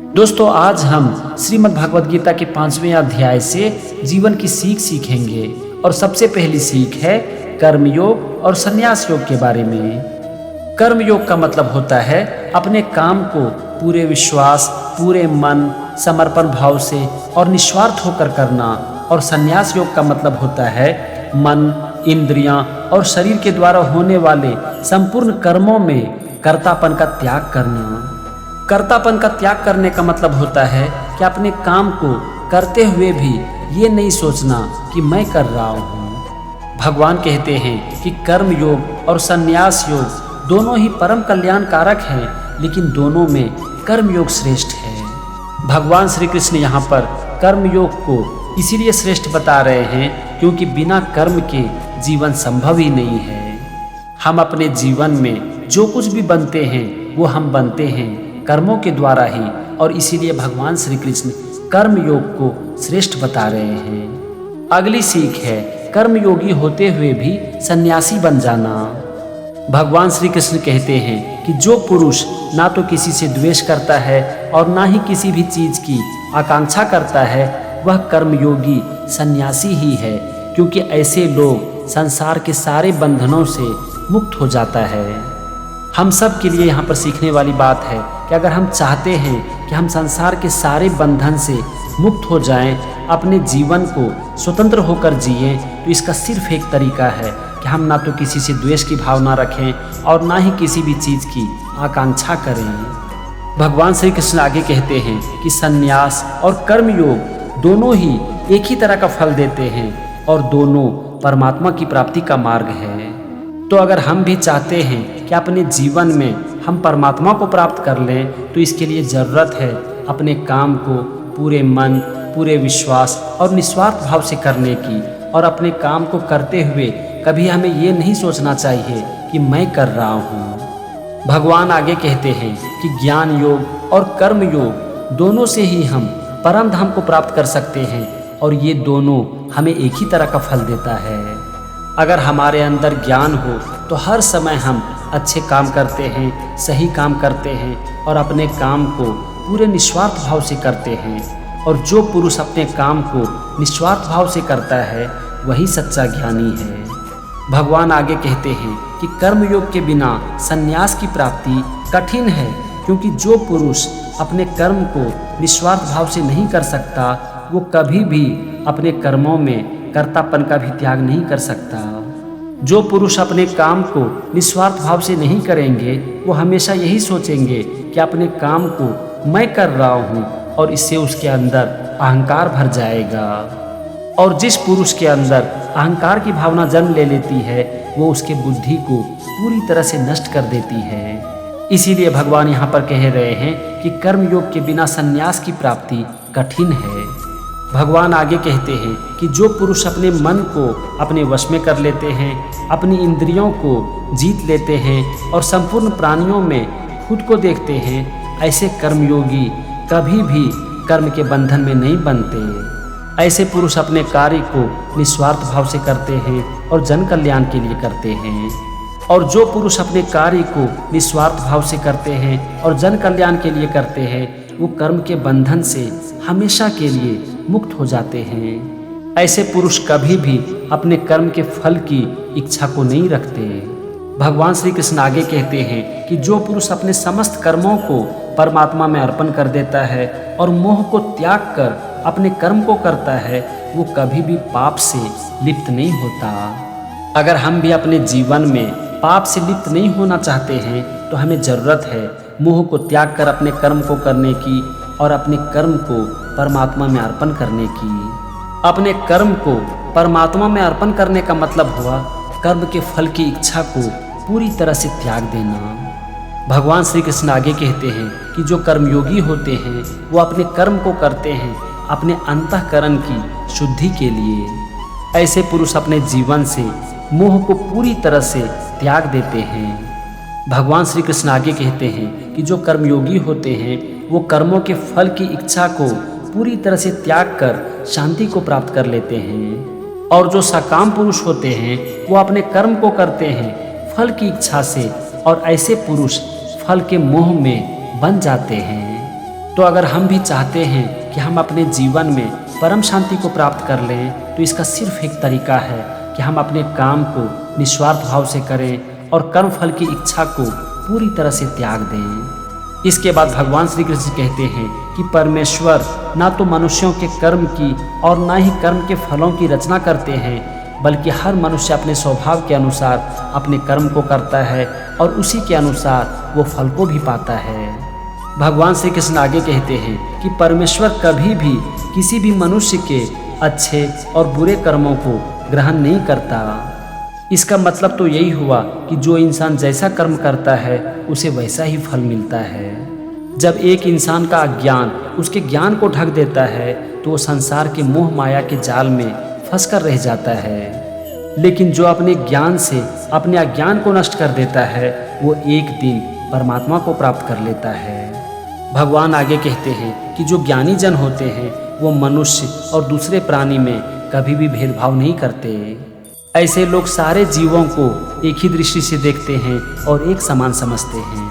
दोस्तों, आज हम श्रीमद् भगवद गीता के 5वें अध्याय से जीवन की सीख सीखेंगे और सबसे पहली सीख है कर्मयोग और संन्यास योग के बारे में। कर्मयोग का मतलब होता है अपने काम को पूरे विश्वास, पूरे मन, समर्पण भाव से और निस्वार्थ होकर करना, और संन्यास योग का मतलब होता है मन, इंद्रियां और शरीर के द्वारा होने वाले संपूर्ण कर्मों में कर्तापन का त्याग करना। कर्तापन का त्याग करने का मतलब होता है कि अपने काम को करते हुए भी ये नहीं सोचना कि मैं कर रहा हूँ। भगवान कहते हैं कि कर्म योग और संन्यास योग दोनों ही परम कल्याणकारक हैं, लेकिन दोनों में कर्म योग श्रेष्ठ है। भगवान श्री कृष्ण यहाँ पर कर्म योग को इसीलिए श्रेष्ठ बता रहे हैं क्योंकि बिना कर्म के जीवन संभव ही नहीं है। हम अपने जीवन में जो कुछ भी बनते हैं वो हम बनते हैं कर्मों के द्वारा ही, और इसीलिए भगवान श्री कृष्ण कर्म योग को श्रेष्ठ बता रहे हैं। अगली सीख है कर्मयोगी होते हुए भी सन्यासी बन जाना। भगवान श्री कृष्ण कहते हैं कि जो पुरुष ना तो किसी से द्वेष करता है और ना ही किसी भी चीज की आकांक्षा करता है, वह कर्मयोगी सन्यासी ही है, क्योंकि ऐसे लोग संसार के सारे बंधनों से मुक्त हो जाता है। हम सब के लिए यहाँ पर सीखने वाली बात है कि अगर हम चाहते हैं कि हम संसार के सारे बंधन से मुक्त हो जाएं, अपने जीवन को स्वतंत्र होकर जिएं, तो इसका सिर्फ एक तरीका है कि हम ना तो किसी से द्वेष की भावना रखें और ना ही किसी भी चीज़ की आकांक्षा करें। भगवान श्री कृष्ण आगे कहते हैं कि संन्यास और कर्मयोग दोनों ही एक ही तरह का फल देते हैं और दोनों परमात्मा की प्राप्ति का मार्ग है। तो अगर हम भी चाहते हैं कि अपने जीवन में हम परमात्मा को प्राप्त कर लें, तो इसके लिए ज़रूरत है अपने काम को पूरे मन, पूरे विश्वास और निस्वार्थ भाव से करने की। और अपने काम को करते हुए कभी हमें ये नहीं सोचना चाहिए कि मैं कर रहा हूँ। भगवान आगे कहते हैं कि ज्ञान योग और कर्म योग दोनों से ही हम परम धाम को प्राप्त कर सकते हैं, और ये दोनों हमें एक ही तरह का फल देता है। अगर हमारे अंदर ज्ञान हो तो हर समय हम अच्छे काम करते हैं, सही काम करते हैं और अपने काम को पूरे निस्वार्थ भाव से करते हैं। और जो पुरुष अपने काम को निस्वार्थ भाव से करता है वही सच्चा ज्ञानी है। भगवान आगे कहते हैं कि कर्मयोग के बिना संन्यास की प्राप्ति कठिन है, क्योंकि जो पुरुष अपने कर्म को निस्वार्थ भाव से नहीं कर सकता, वो कभी भी अपने कर्मों में कर्तापन का भी त्याग नहीं कर सकता। जो पुरुष अपने काम को निस्वार्थ भाव से नहीं करेंगे, वो हमेशा यही सोचेंगे कि अपने काम को मैं कर रहा हूँ, और इससे उसके अंदर अहंकार भर जाएगा। और जिस पुरुष के अंदर अहंकार की भावना जन्म ले लेती है, वो उसके बुद्धि को पूरी तरह से नष्ट कर देती है। इसीलिए भगवान यहाँ पर कह रहे हैं कि कर्मयोग के बिना संन्यास की प्राप्ति कठिन है। भगवान आगे कहते हैं कि जो पुरुष अपने मन को अपने वश में कर लेते हैं, अपनी इंद्रियों को जीत लेते हैं और संपूर्ण प्राणियों में खुद को देखते हैं, ऐसे कर्मयोगी कभी भी कर्म के बंधन में नहीं बनते। ऐसे पुरुष अपने कार्य को निस्वार्थ भाव से करते हैं और जन कल्याण के लिए करते हैं। और जो पुरुष अपने कार्य को निस्वार्थ भाव से करते हैं और जन कल्याण के लिए करते हैं, वो कर्म के बंधन से हमेशा के लिए मुक्त हो जाते हैं। ऐसे पुरुष कभी भी अपने कर्म के फल की इच्छा को नहीं रखते। भगवान श्री कृष्ण आगे कहते हैं कि जो पुरुष अपने समस्त कर्मों को परमात्मा में अर्पण कर देता है और मोह को त्याग कर अपने कर्म को करता है, वो कभी भी पाप से लिप्त नहीं होता। अगर हम भी अपने जीवन में पाप से लिप्त नहीं होना चाहते हैं, तो हमें ज़रूरत है मोह को त्याग कर अपने कर्म को करने की और अपने कर्म को परमात्मा में अर्पण करने की। अपने कर्म को परमात्मा में अर्पण करने का मतलब हुआ कर्म के फल की इच्छा को पूरी तरह से त्याग देना। भगवान श्री कृष्ण आगे कहते हैं कि जो कर्मयोगी होते हैं वो अपने कर्म को करते हैं अपने अंतःकरण की शुद्धि के लिए। ऐसे पुरुष अपने जीवन से मोह को पूरी तरह से त्याग देते हैं। भगवान श्री कृष्ण आगे कहते हैं कि जो कर्मयोगी होते हैं वो कर्मों के फल की इच्छा को पूरी तरह से त्याग कर शांति को प्राप्त कर लेते हैं। और जो सकाम पुरुष होते हैं वो अपने कर्म को करते हैं फल की इच्छा से, और ऐसे पुरुष फल के मोह में बन जाते हैं। तो अगर हम भी चाहते हैं कि हम अपने जीवन में परम शांति को प्राप्त कर लें, तो इसका सिर्फ एक तरीका है कि हम अपने काम को निस्वार्थ भाव से करें और कर्म फल की इच्छा को पूरी तरह से त्याग दें। इसके बाद भगवान श्री कृष्ण कहते हैं कि परमेश्वर ना तो मनुष्यों के कर्म की और ना ही कर्म के फलों की रचना करते हैं, बल्कि हर मनुष्य अपने स्वभाव के अनुसार अपने कर्म को करता है और उसी के अनुसार वो फल को भी पाता है। भगवान श्री कृष्ण आगे कहते हैं कि परमेश्वर कभी भी किसी भी मनुष्य के अच्छे और बुरे कर्मों को ग्रहण नहीं करता। इसका मतलब तो यही हुआ कि जो इंसान जैसा कर्म करता है उसे वैसा ही फल मिलता है। जब एक इंसान का अज्ञान उसके ज्ञान को ढक देता है तो वो संसार के मोह माया के जाल में फंस कर रह जाता है, लेकिन जो अपने ज्ञान से अपने अज्ञान को नष्ट कर देता है वो एक दिन परमात्मा को प्राप्त कर लेता है। भगवान आगे कहते हैं कि जो ज्ञानी जन होते हैं वो मनुष्य और दूसरे प्राणी में कभी भी भेदभाव नहीं करते। ऐसे लोग सारे जीवों को एक ही दृष्टि से देखते हैं और एक समान समझते हैं।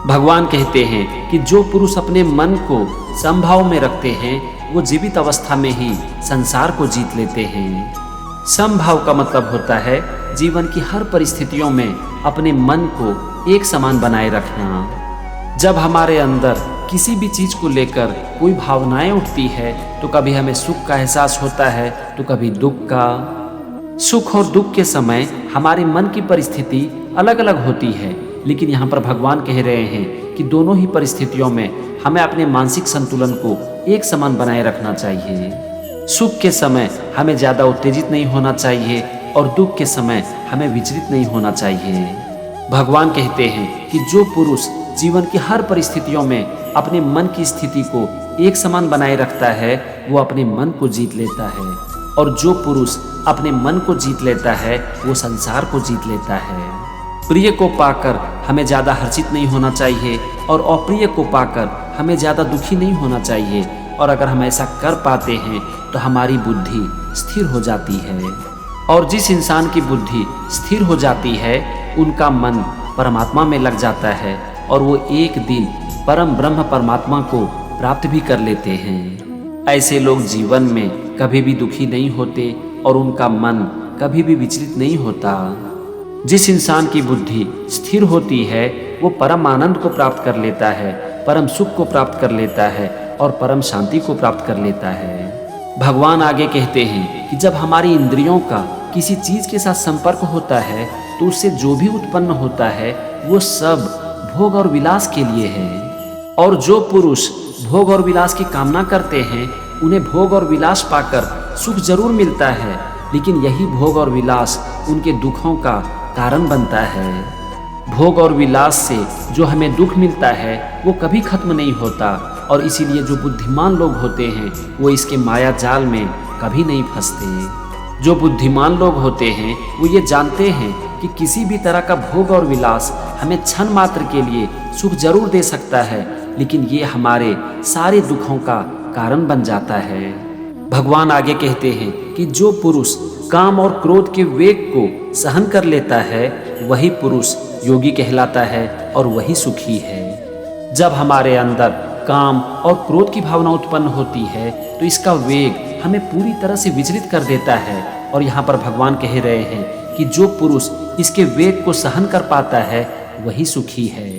भगवान कहते हैं कि जो पुरुष अपने मन को समभाव में रखते हैं वो जीवित अवस्था में ही संसार को जीत लेते हैं। समभाव का मतलब होता है जीवन की हर परिस्थितियों में अपने मन को एक समान बनाए रखना। जब हमारे अंदर किसी भी चीज को लेकर कोई भावनाएं उठती है तो कभी हमें सुख का एहसास होता है तो कभी दुख का। सुख और दुख के समय हमारे मन की परिस्थिति अलग अलग होती है, लेकिन यहाँ पर भगवान कह रहे हैं कि दोनों ही परिस्थितियों में हमें अपने मानसिक संतुलन को एक समान बनाए रखना चाहिए। सुख के समय हमें ज़्यादा उत्तेजित नहीं होना चाहिए और दुख के समय हमें विचलित नहीं होना चाहिए। भगवान कहते हैं कि जो पुरुष जीवन की हर परिस्थितियों में अपने मन की स्थिति को एक समान बनाए रखता है वो अपने मन को जीत लेता है, और जो पुरुष अपने मन को जीत लेता है वो संसार को जीत लेता है। प्रिय को पाकर हमें ज़्यादा हर्षित नहीं होना चाहिए और अप्रिय को पाकर हमें ज़्यादा दुखी नहीं होना चाहिए, और अगर हम ऐसा कर पाते हैं तो हमारी बुद्धि स्थिर हो जाती है। और जिस इंसान की बुद्धि स्थिर हो जाती है उनका मन परमात्मा में लग जाता है और वो एक दिन परम ब्रह्म परमात्मा को प्राप्त भी कर लेते हैं। ऐसे लोग जीवन में कभी भी दुखी नहीं होते और उनका मन कभी भी विचलित नहीं होता। जिस इंसान की बुद्धि स्थिर होती है वो परम आनंद को प्राप्त कर लेता है, परम सुख को प्राप्त कर लेता है और परम शांति को प्राप्त कर लेता है। भगवान आगे कहते हैं कि जब हमारी इंद्रियों का किसी चीज के साथ संपर्क होता है तो उससे जो भी उत्पन्न होता है वो सब भोग और विलास के लिए है। और जो पुरुष भोग और विलास की कामना करते हैं उन्हें भोग और विलास पाकर सुख जरूर मिलता है, लेकिन यही भोग और विलास उनके दुखों का कारण बनता है। भोग और विलास से जो हमें दुख मिलता है वो कभी खत्म नहीं होता, और इसीलिए जो बुद्धिमान लोग होते हैं वो इसके माया जाल में कभी नहीं फंसते। जो बुद्धिमान लोग होते हैं वो ये जानते हैं कि किसी भी तरह का भोग और विलास हमें क्षण मात्र के लिए सुख जरूर दे सकता है, लेकिन ये हमारे सारे दुखों का कारण बन जाता है। भगवान आगे कहते हैं कि जो पुरुष काम और क्रोध के वेग को सहन कर लेता है वही पुरुष योगी कहलाता है और वही सुखी है। जब हमारे अंदर काम और क्रोध की भावना उत्पन्न होती है तो इसका वेग हमें पूरी तरह से विचलित कर देता है, और यहाँ पर भगवान कह रहे हैं कि जो पुरुष इसके वेग को सहन कर पाता है वही सुखी है।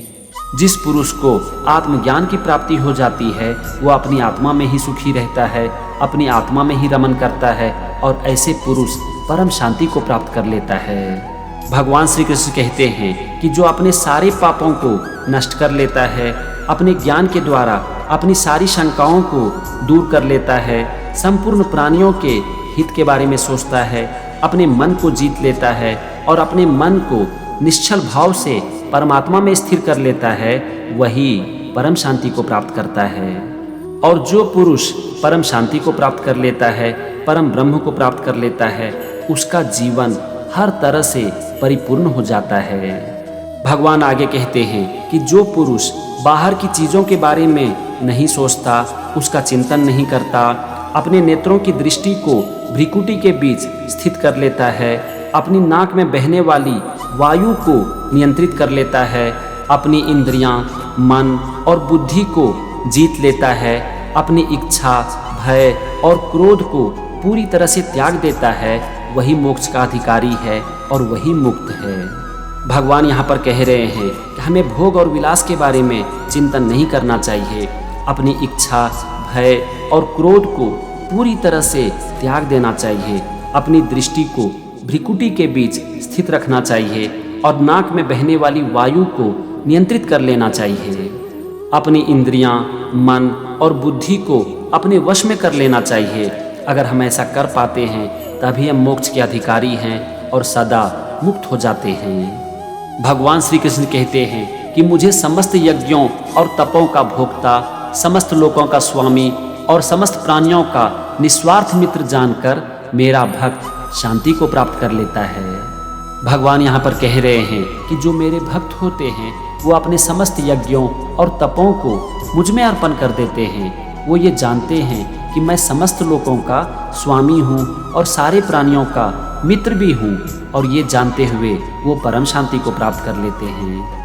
जिस पुरुष को आत्मज्ञान की प्राप्ति हो जाती है वो अपनी आत्मा में ही सुखी रहता है, अपनी आत्मा में ही रमन करता है, और ऐसे पुरुष परम शांति को प्राप्त कर लेता है। भगवान श्री कृष्ण कहते हैं कि जो अपने सारे पापों को नष्ट कर लेता है, अपने ज्ञान के द्वारा अपनी सारी शंकाओं को दूर कर लेता है, संपूर्ण प्राणियों के हित के बारे में सोचता है, अपने मन को जीत लेता है और अपने मन को निश्चल भाव से परमात्मा में स्थिर कर लेता है, वही परम शांति को प्राप्त करता है। और जो पुरुष परम शांति को प्राप्त कर लेता है, परम ब्रह्म को प्राप्त कर लेता है, उसका जीवन हर तरह से परिपूर्ण हो जाता है। भगवान आगे कहते हैं कि जो पुरुष बाहर की चीज़ों के बारे में नहीं सोचता, उसका चिंतन नहीं करता, अपने नेत्रों की दृष्टि को भ्रिकुटी के बीच स्थित कर लेता है, अपनी नाक में बहने वाली वायु को नियंत्रित कर लेता है, अपनी इंद्रियां, मन और बुद्धि को जीत लेता है, अपनी इच्छा, भय और क्रोध को पूरी तरह से त्याग देता है, वही मोक्ष का अधिकारी है और वही मुक्त है। भगवान यहाँ पर कह रहे हैं कि हमें भोग और विलास के बारे में चिंतन नहीं करना चाहिए। अपनी इच्छा, भय और क्रोध को पूरी तरह से त्याग देना चाहिए। अपनी दृष्टि को भ्रिकुटी के बीच स्थित रखना चाहिए और नाक में बहने वाली वायु को नियंत्रित कर लेना चाहिए। अपनी इंद्रियां, मन और बुद्धि को अपने वश में कर लेना चाहिए। अगर हम ऐसा कर पाते हैं तभी हम मोक्ष के अधिकारी हैं और सदा मुक्त हो जाते हैं। भगवान श्री कृष्ण कहते हैं कि मुझे समस्त यज्ञों और तपों का भोक्ता, समस्त लोकों का स्वामी और समस्त प्राणियों का निस्वार्थ मित्र जानकर मेरा भक्त शांति को प्राप्त कर लेता है। भगवान यहाँ पर कह रहे हैं कि जो मेरे भक्त होते हैं वो अपने समस्त यज्ञों और तपों को मुझ में अर्पण कर देते हैं। वो ये जानते हैं कि मैं समस्त लोगों का स्वामी हूँ और सारे प्राणियों का मित्र भी हूँ, और ये जानते हुए वो परम शांति को प्राप्त कर लेते हैं।